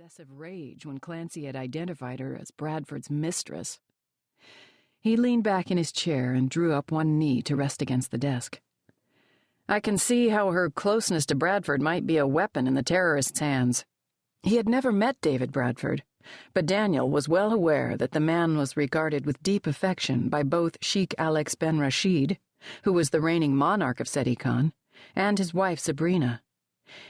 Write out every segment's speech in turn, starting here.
possessive rage when Clancy had identified her as Bradford's mistress. He leaned back in his chair and drew up one knee to rest against the desk. I can see how her closeness to Bradford might be a weapon in the terrorists' hands. He had never met David Bradford, but Daniel was well aware that the man was regarded with deep affection by both Sheikh Alex Ben Rashid, who was the reigning monarch of Seti Khan, and his wife Sabrina.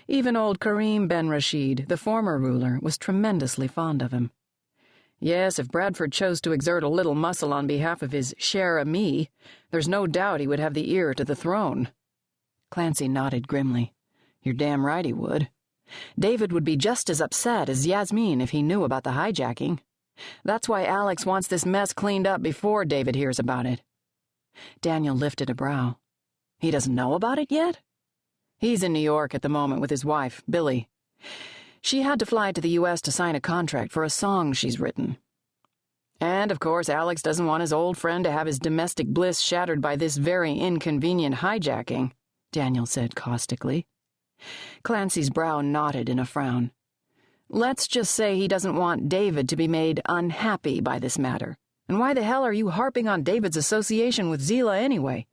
Even old Karim Ben Rashid, the former ruler, was tremendously fond of him. Yes, if Bradford chose to exert a little muscle on behalf of his cher ami, there's no doubt he would have the heir to the throne. Clancy nodded grimly. You're damn right he would. David would be just as upset as Yasmin if he knew about the hijacking. That's why Alex wants this mess cleaned up before David hears about it. Daniel lifted a brow. He doesn't know about it yet? He's in New York at the moment with his wife, Billy. She had to fly to the U.S. to sign a contract for a song she's written. And, of course, Alex doesn't want his old friend to have his domestic bliss shattered by this very inconvenient hijacking, Daniel said caustically. Clancy's brow knotted in a frown. Let's just say he doesn't want David to be made unhappy by this matter. And why the hell are you harping on David's association with Zilah anyway?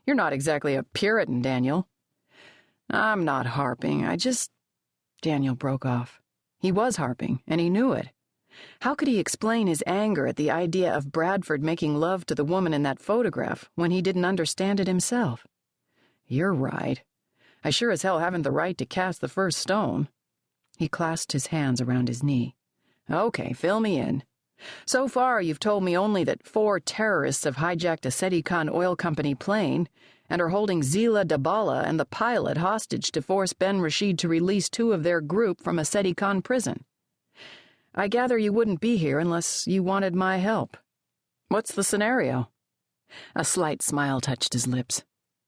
You're not exactly a Puritan, Daniel. I'm not harping, Daniel broke off. He was harping, and he knew it. How could he explain his anger at the idea of Bradford making love to the woman in that photograph when he didn't understand it himself? You're right. I sure as hell haven't the right to cast the first stone. He clasped his hands around his knee. Okay, fill me in. So far, you've told me only that 4 terrorists have hijacked a Seti Khan oil company plane and are holding Zilah Dabala and the pilot hostage to force Ben Rashid to release 2 of their group from a Seti Khan prison. I gather you wouldn't be here unless you wanted my help. What's the scenario? A slight smile touched his lips.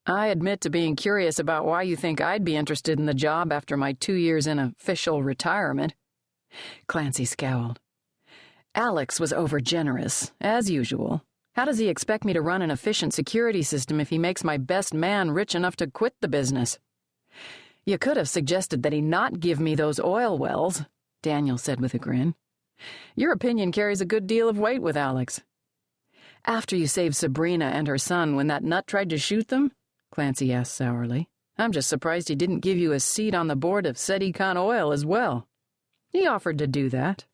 I admit to being curious about why you think I'd be interested in the job after my 2 years in official retirement. Clancy scowled. Alex was overgenerous, as usual. How does he expect me to run an efficient security system if he makes my best man rich enough to quit the business? You could have suggested that he not give me those oil wells, Daniel said with a grin. Your opinion carries a good deal of weight with Alex. After you saved Sabrina and her son when that nut tried to shoot them? Clancy asked sourly. I'm just surprised he didn't give you a seat on the board of Seti Khan Oil as well. He offered to do that.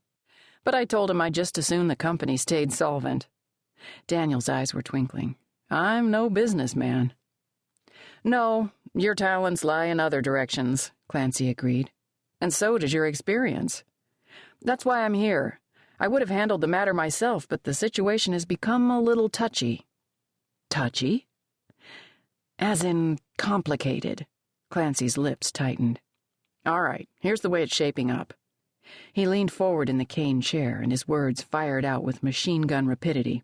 But I told him I'd just as soon the company stayed solvent. Daniel's eyes were twinkling. I'm no businessman. No, your talents lie in other directions, Clancy agreed. And so does your experience. That's why I'm here. I would have handled the matter myself, but the situation has become a little touchy. Touchy? As in complicated. Clancy's lips tightened. All right, here's the way it's shaping up. He leaned forward in the cane chair, and his words fired out with machine gun rapidity.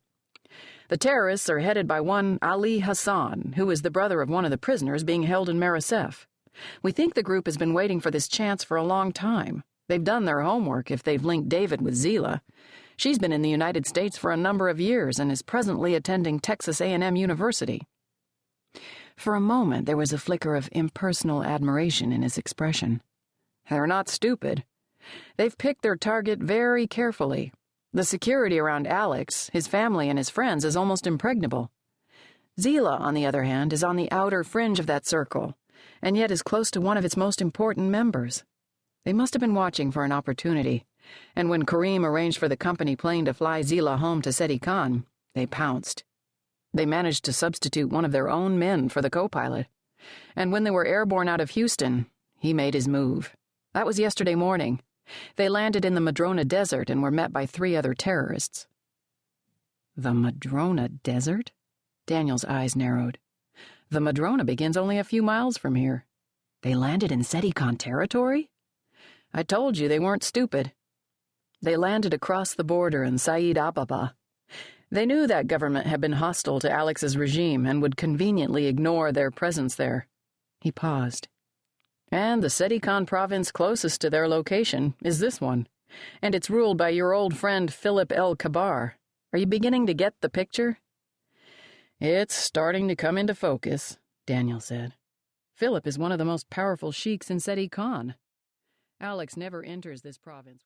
The terrorists are headed by one Ali Hassan, who is the brother of one of the prisoners being held in Merisef. We think the group has been waiting for this chance for a long time. They've done their homework if they've linked David with Zilah. She's been in the United States for a number of years and is presently attending Texas A&M University. For a moment, there was a flicker of impersonal admiration in his expression. They're not stupid. They've picked their target very carefully. The security around Alex, his family, and his friends is almost impregnable. Zilah, on the other hand, is on the outer fringe of that circle, and yet is close to one of its most important members. They must have been watching for an opportunity, and when Karim arranged for the company plane to fly Zilah home to Seti Khan, they pounced. They managed to substitute one of their own men for the co-pilot, and when they were airborne out of Houston, he made his move. That was yesterday morning. They landed in the Madrona Desert and were met by 3 other terrorists. The Madrona Desert? Daniel's eyes narrowed. The Madrona begins only a few miles from here. They landed in Seti Khan territory? I told you they weren't stupid. They landed across the border in Said Ababa. They knew that government had been hostile to Alex's regime and would conveniently ignore their presence there. He paused. And the Seti Khan province closest to their location is this one, and it's ruled by your old friend Philip El Kabar. Are you beginning to get the picture? It's starting to come into focus, Daniel said. Philip is one of the most powerful sheiks in Seti Khan. Alex never enters this province.